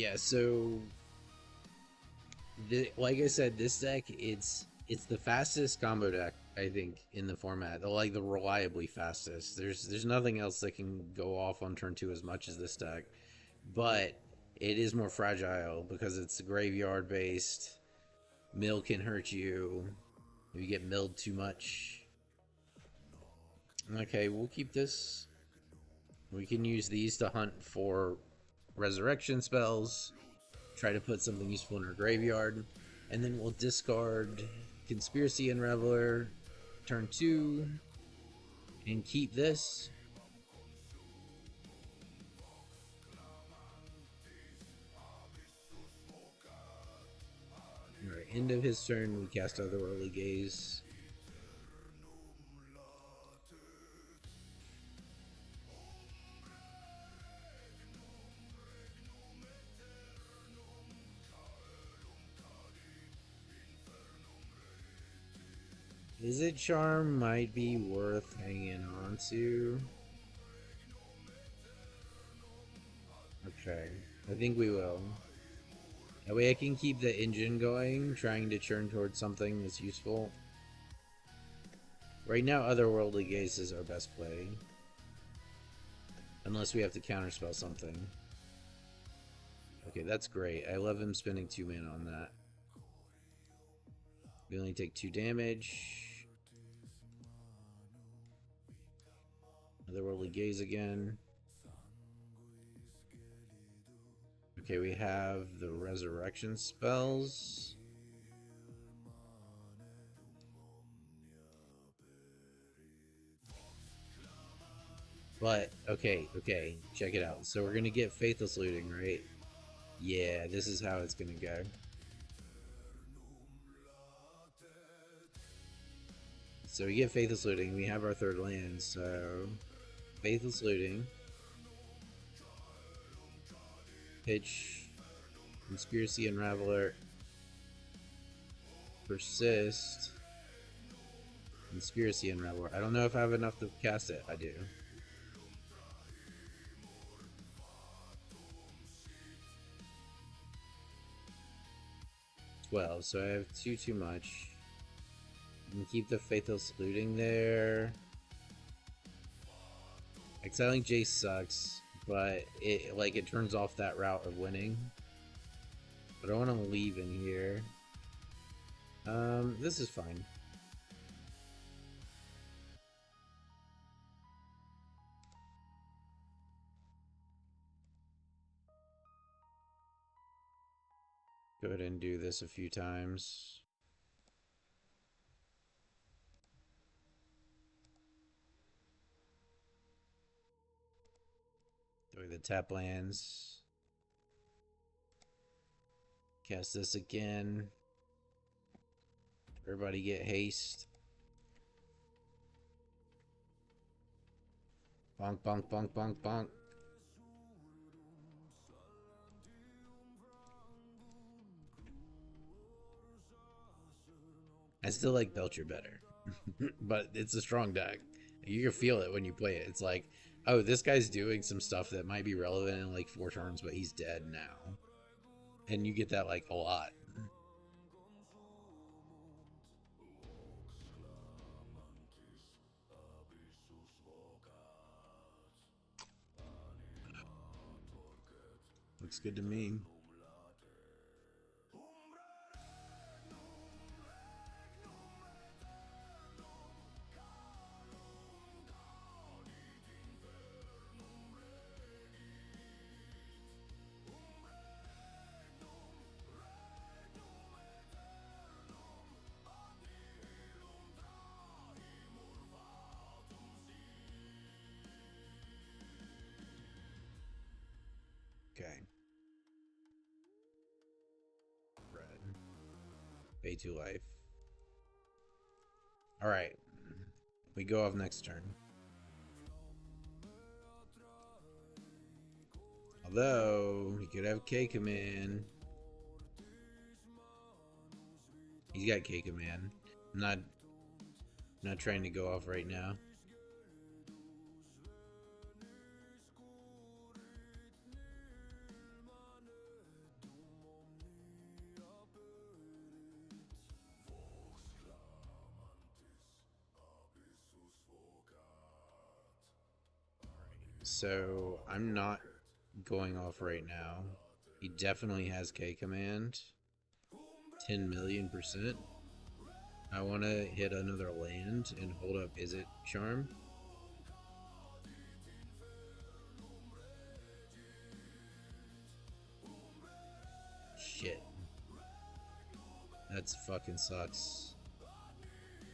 Yeah, so like I said, this deck it's the fastest combo deck I think in the format. Like the reliably fastest. There's nothing else that can go off on turn two as much as this deck, but it is more fragile because it's graveyard based. Mill can hurt you if you get milled too much. Okay, we'll keep this. We can use these to hunt for resurrection spells. Try to put something useful in our graveyard, and then we'll discard Conspiracy Unraveler turn 2 and keep this. Alright, end of his turn, we cast Otherworldly Gaze. Visit Charm might be worth hanging on to. Okay, I think we will. That way I can keep the engine going, trying to churn towards something that's useful. Right now, Otherworldly Gaze is our best play. Unless we have to counterspell something. Okay, that's great. I love him spending 2 mana on that. We only take 2 damage. Otherworldly Gaze again. Okay, we have the resurrection spells. But, okay, check it out. So we're gonna get Faithless Looting, right? Yeah, this is how it's gonna go. So we get Faithless Looting, we have our third land, so Faithless Looting. Pitch Conspiracy Unraveler. Persist. Conspiracy Unraveler. I don't know if I have enough to cast it. I do. Well, so I have two too much. You can keep the Faithless Looting there. Exiling Jace sucks, but it turns off that route of winning. But I want to leave in here. This is fine. Go ahead and do this a few times. Throw the tap lands. Cast this again. Everybody get haste. Bonk, bonk, bonk, bonk, bonk. I still like Belcher better. But it's a strong deck. You can feel it when you play it. It's like, oh, this guy's doing some stuff that might be relevant in like 4 turns, but he's dead now. And you get that like a lot. Looks good to me. Okay. Red. Pay 2 life. Alright. We go off next turn. Although, he could have K command. He's got K command. I'm not trying to go off right now. So I'm not going off right now. He definitely has K command. 10 million%. I want to hit another land and hold up Is It Charm. Shit. That's fucking sucks.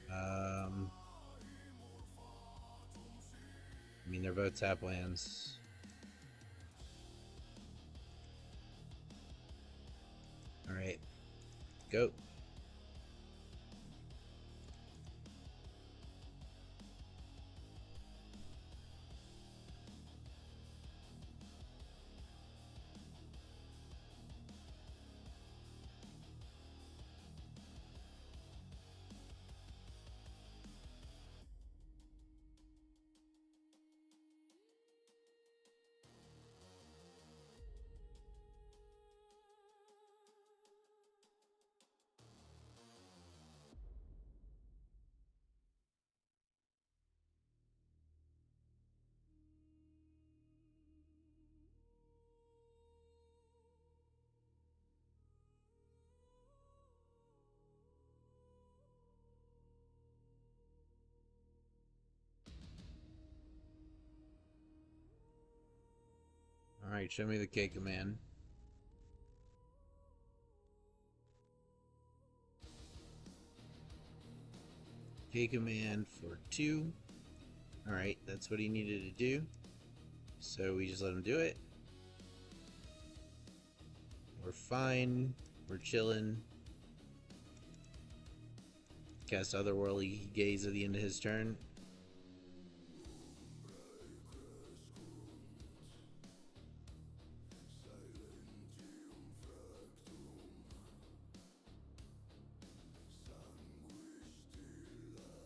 I mean, they're both tap lands. Alright. Go. Alright, show me the K command. K command for 2. Alright, that's what he needed to do. So we just let him do it. We're fine. We're chilling. Cast Otherworldly Gaze at the end of his turn.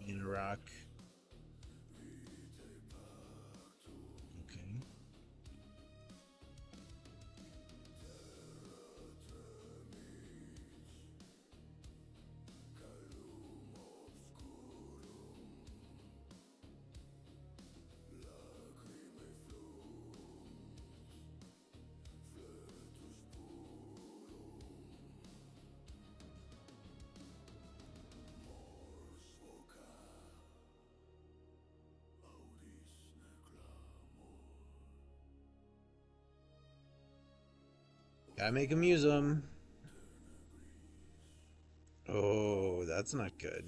In a rock. Okay. Gotta make him use them. Oh, that's not good.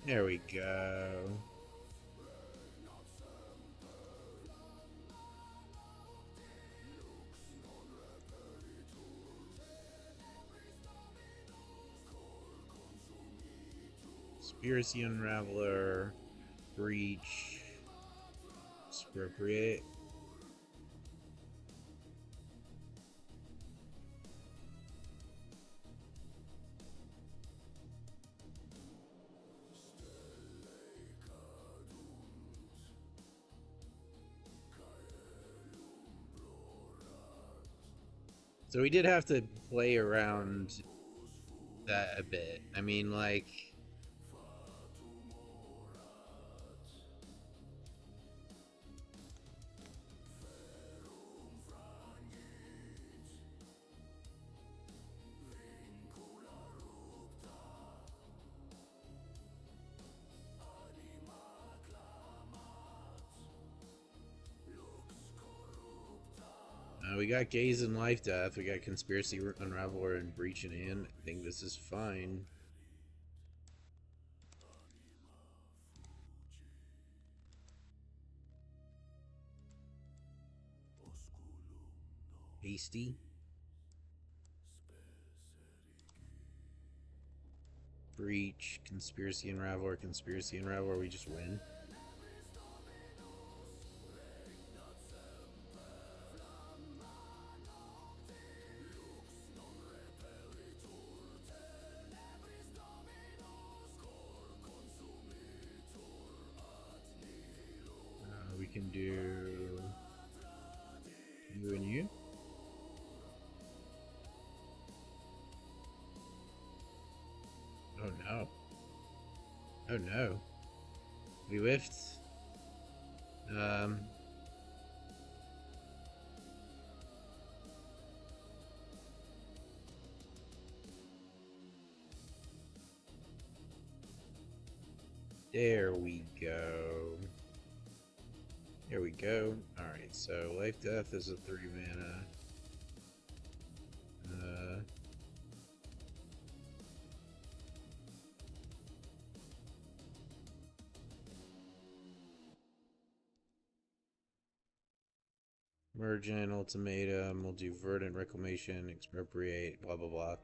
There we go. Conspiracy Unraveler, Breach, Expropriate. So we did have to play around that a bit. I mean, like, we got Gaze and Life Death. We got Conspiracy Unraveler and Breach in hand. I think this is fine. Hasty. Breach, Conspiracy Unraveler, we just win. We can do you and you. Oh no. Oh no. We whiffed. Um, there we go. There we go. Alright, so Life Death is a 3 mana. Mergent, Ultimatum, we'll do Verdant Reclamation, Expropriate, blah blah blah.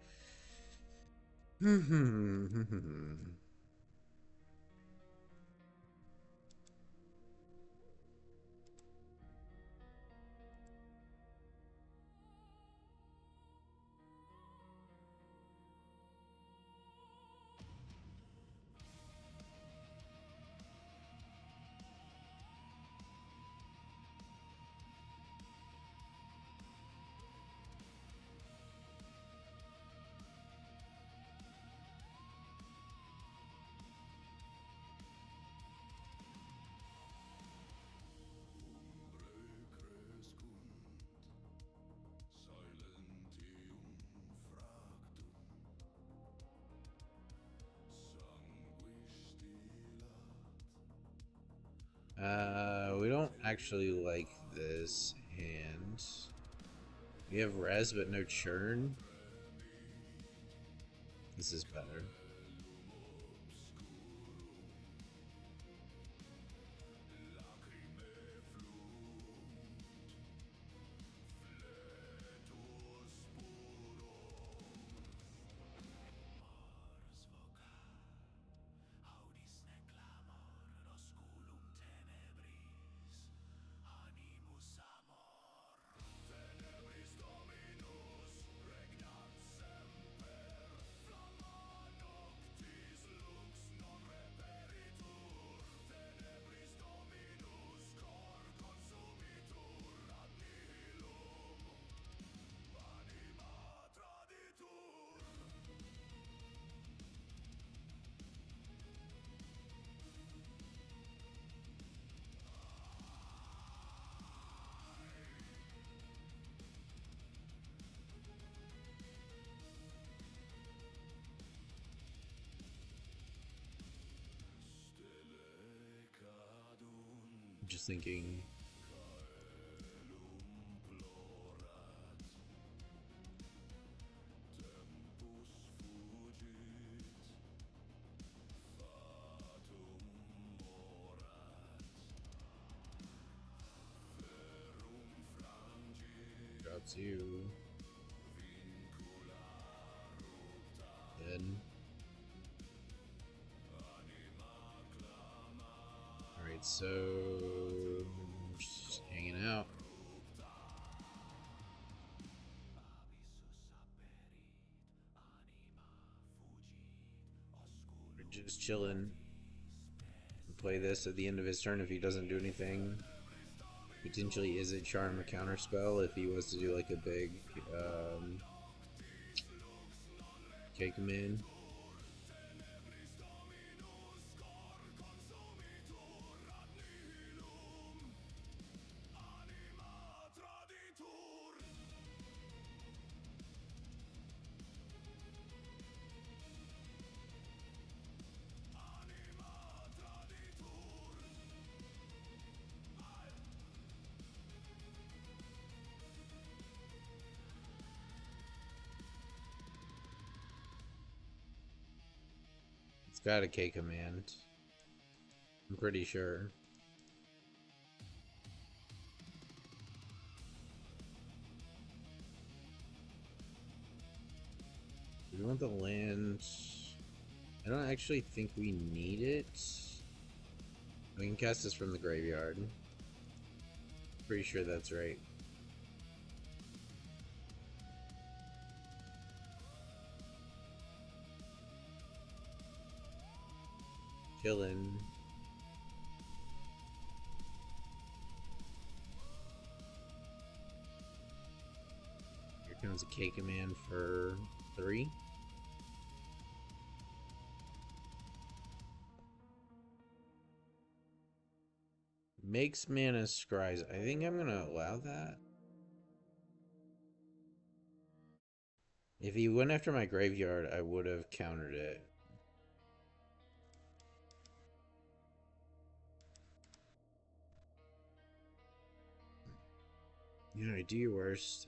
We don't actually like this hand. We have res but no churn. This is better. Just thinking. Drops you. Then. Alright, so just hanging out. We're just chilling. Play this at the end of his turn if he doesn't do anything. Potentially is it charm a counter spell if he was to do like a big take him in. It's got a K command. I'm pretty sure. Do we want the land? I don't actually think we need it. We can cast this from the graveyard. Pretty sure that's right. Chillin'. Here comes a K command for 3. Makes mana scries. I think I'm gonna allow that. If he went after my graveyard, I would have countered it. Yeah, do your worst.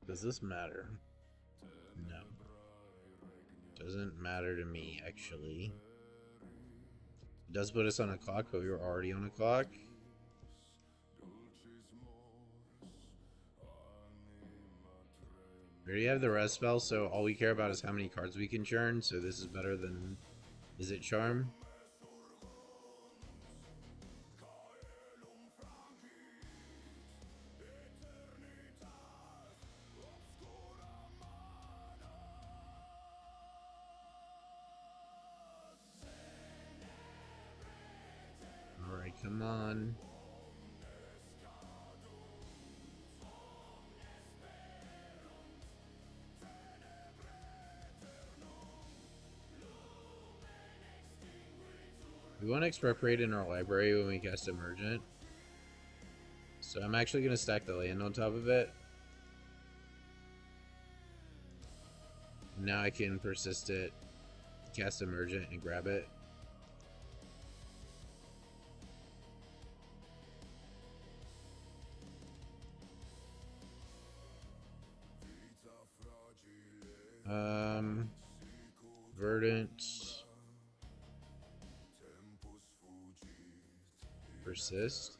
Does this matter? No. Doesn't matter to me, actually. It does put us on a clock, but we were already on a clock. We already have the res spell, so all we care about is how many cards we can churn, so this is better than... Is it Charm? Alright, come on. We want to expropriate in our library when we cast Emergent. So I'm actually going to stack the land on top of it. Now I can persist it, cast Emergent, and grab it. Verdant. Persist.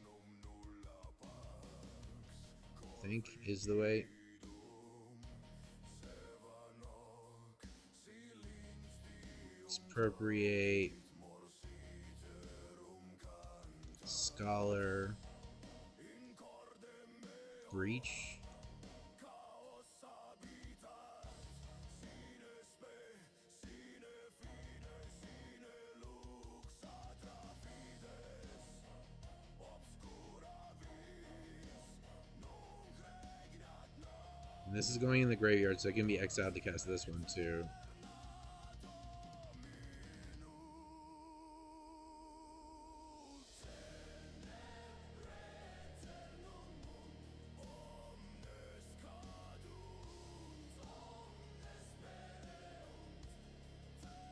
I think is the way. Expropriate. Scholar. Breach. And this is going in the graveyard, so it can be exiled to cast this one too.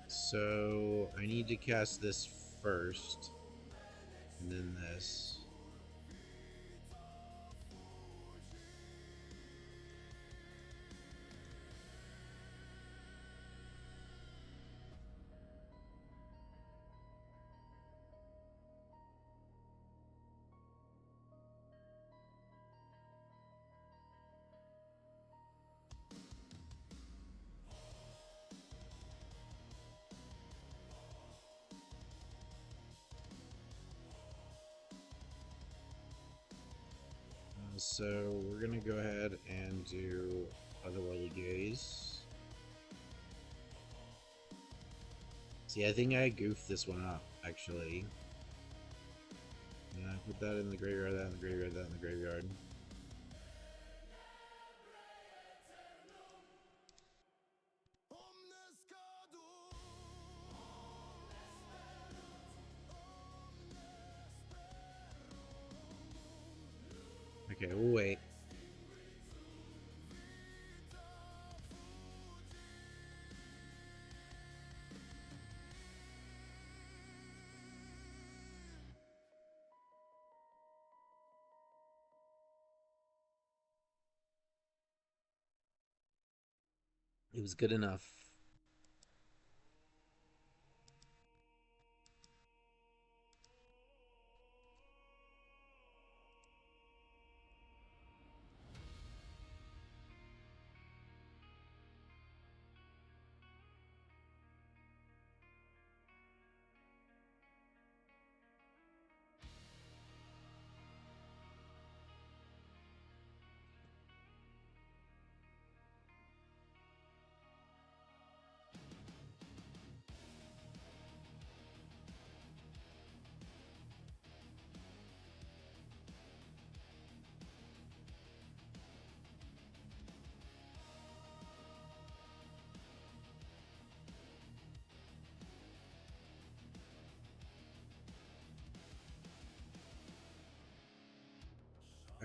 So I need to cast this first, and then this. So we're gonna go ahead and do Otherworldly Gaze. See, I think I goofed this one up, actually. Yeah, I put that in the graveyard, that in the graveyard, that in the graveyard. Okay, we'll wait. It was good enough.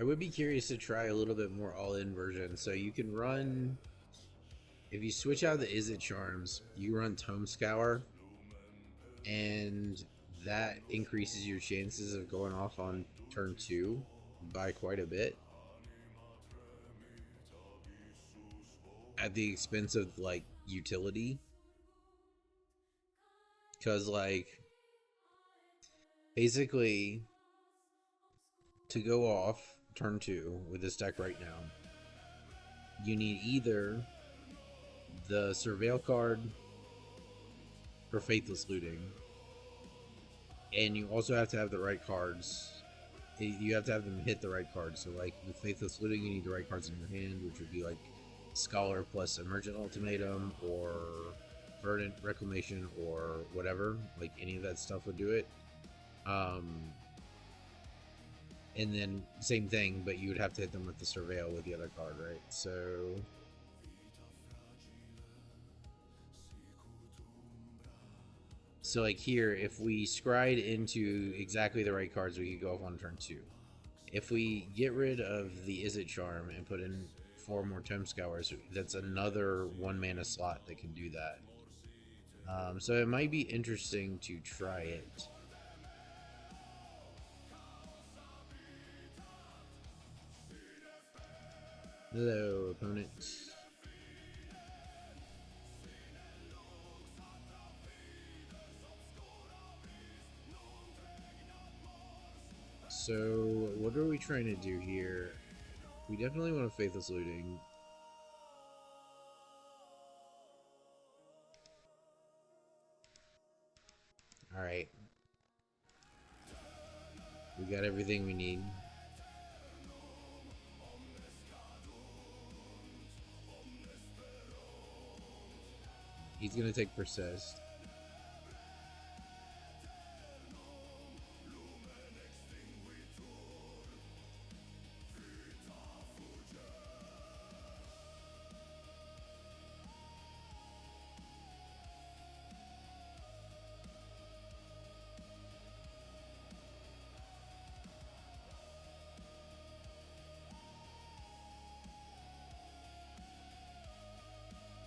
I would be curious to try a little bit more all-in version. So you can run, if you switch out the Izzet charms, you run Tome Scour, and that increases your chances of going off on turn 2 by quite a bit, at the expense of like utility. Because like basically to go off turn 2 with this deck right now, you need either the Surveil card for Faithless Looting, and you also have to have the right cards. You have to have them hit the right cards. So like with Faithless Looting, you need the right cards in your hand, which would be like Scholar plus Emergent Ultimatum, or Verdant Reclamation, or whatever. Like any of that stuff would do it. And then same thing, but you would have to hit them with the Surveil with the other card, right? So like here, if we scryed into exactly the right cards, we could go off on turn 2. If we get rid of the Izzet Charm and put in 4 more Tome Scours, that's another 1 mana slot that can do that. So it might be interesting to try it. Hello, opponent. So, what are we trying to do here? We definitely want to Faithless Looting. Alright. We got everything we need. He's gonna take Persist.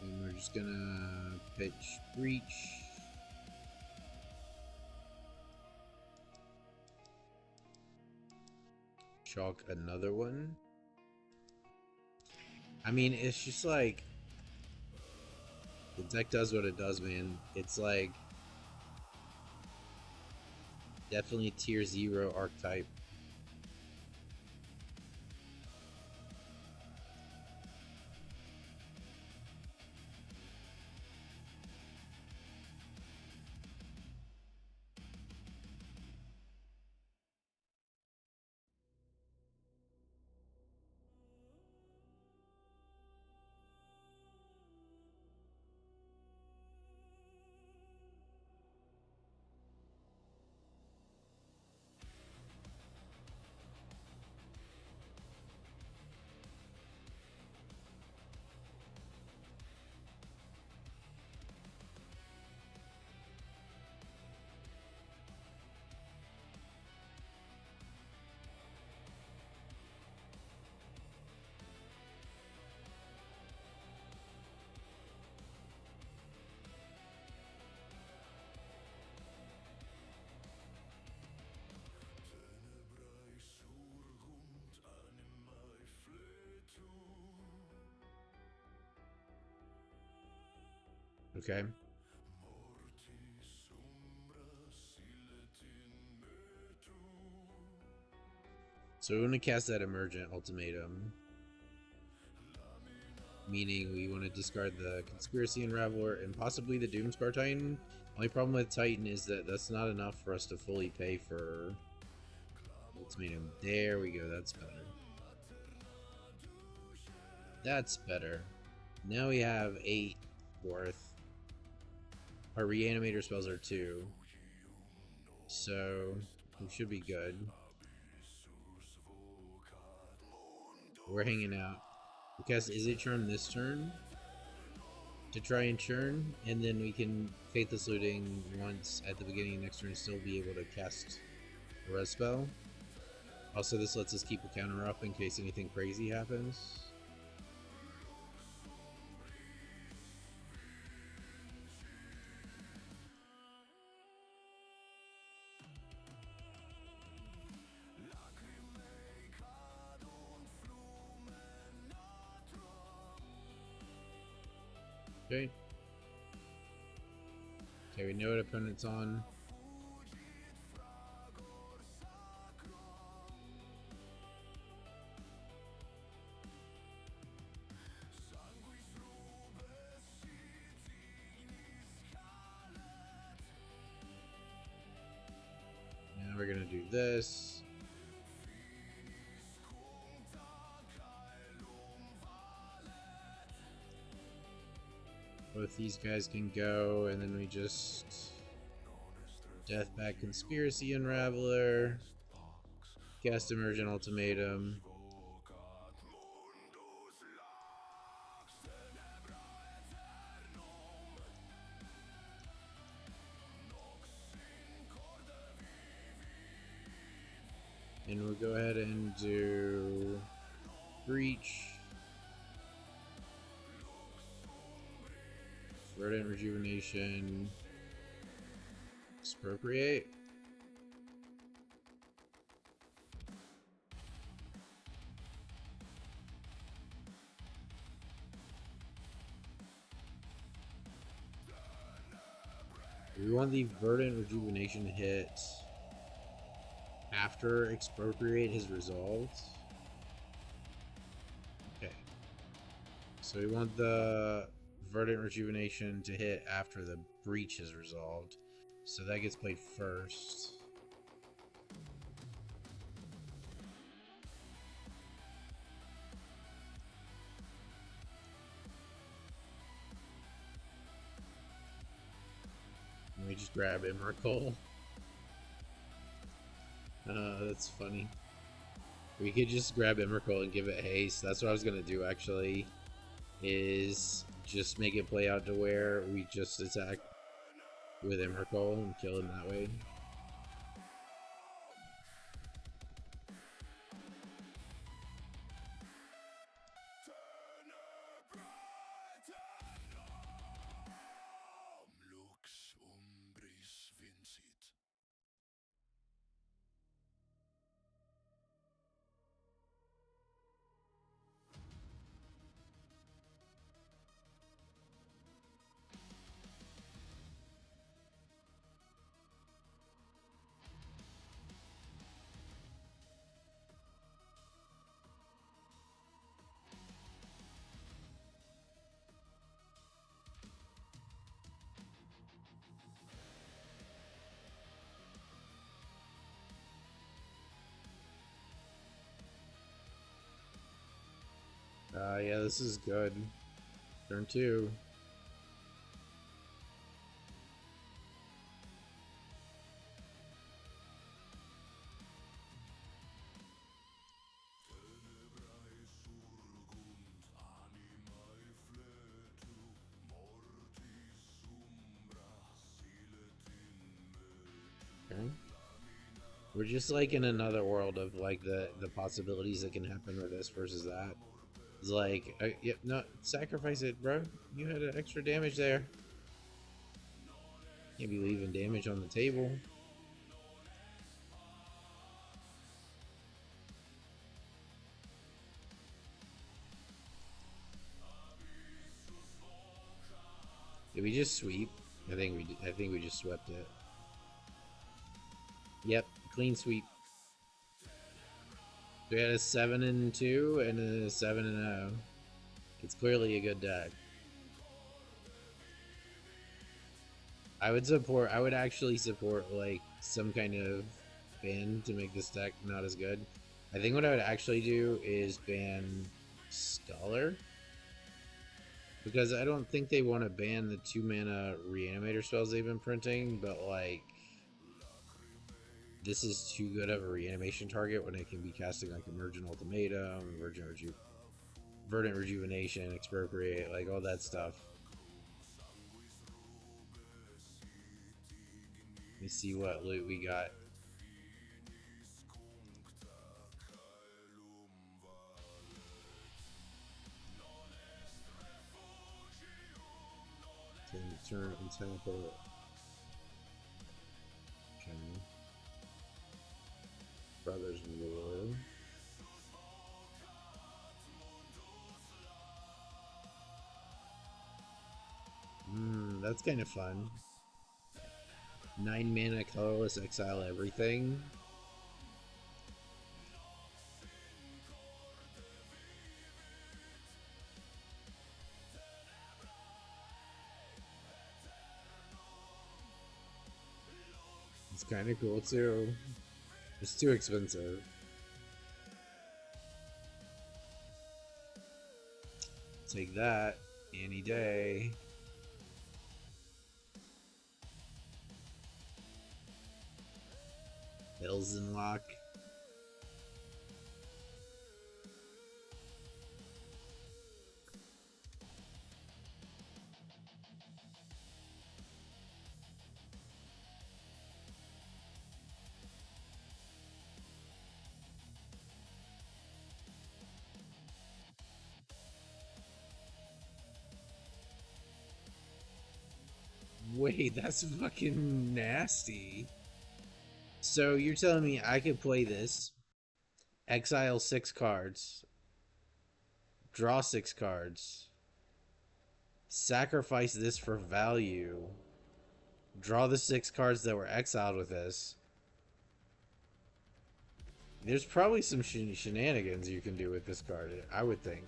And we're just gonna pitch Breach. Chalk another one. I mean, it's just like the deck does what it does, man. It's like definitely tier 0 archetype. Okay. So we want to cast that Emergent Ultimatum, meaning we want to discard the Conspiracy Unraveler and possibly the Doomscar Titan. Only problem with Titan is that that's not enough for us to fully pay for Ultimatum. There we go, that's better. That's better. Now we have 8 worth. Our Reanimator spells are 2. So we should be good. We're hanging out. Because Izzet Charm this turn to try and churn, and then we can Faithless Looting once at the beginning of next turn and still be able to cast a res spell. Also, this lets us keep the counter up in case anything crazy happens. Okay. Okay, we know what opponent's on. Now we're gonna do this. Both these guys can go, and then we just Deathback Conspiracy Unraveler, cast Emergent Ultimatum. And we'll go ahead and do Breach, Verdant Rejuvenation, Expropriate. We want the Verdant Rejuvenation hit after Expropriate has resolved. Okay. So we want the Verdant Rejuvenation to hit after the Breach is resolved. So that gets played first. And we just grab Emrakul. That's funny. We could just grab Emrakul and give it haste. That's what I was gonna do actually. Is just make it play out to where we just attack with Emrakul and kill him that way. Yeah, this is good. Turn 2. Okay. We're just like in another world of like the possibilities that can happen with this versus that. It's like, yeah, no, sacrifice it, bro. You had an extra damage there. Can't be leaving damage on the table. Did we just sweep? I think we did. I think we just swept it. Yep, clean sweep. We had a 7-2 and a 7-0. It's clearly a good deck. I would actually support like some kind of ban to make this deck not as good. I think what I would actually do is ban Scholar, because I don't think they want to ban the 2-mana Reanimator spells they've been printing, but like this is too good of a reanimation target when it can be casting like Emergent Ultimatum, Verdant Rejuvenation, Expropriate, like all that stuff. Let me see what loot we got. turn and tap it. Okay. Brothers War. That's kind of fun. 9 mana, colorless, exile everything. It's kind of cool too. It's too expensive. Take that any day. Elzenlock. Wait, that's fucking nasty. So you're telling me I could play this, exile 6 cards, draw 6 cards, sacrifice this for value, draw the 6 cards that were exiled with this. There's probably some shenanigans you can do with this card, I would think.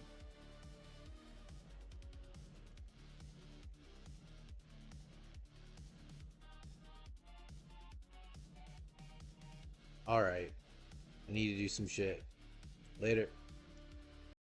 Alright. I need to do some shit. Later.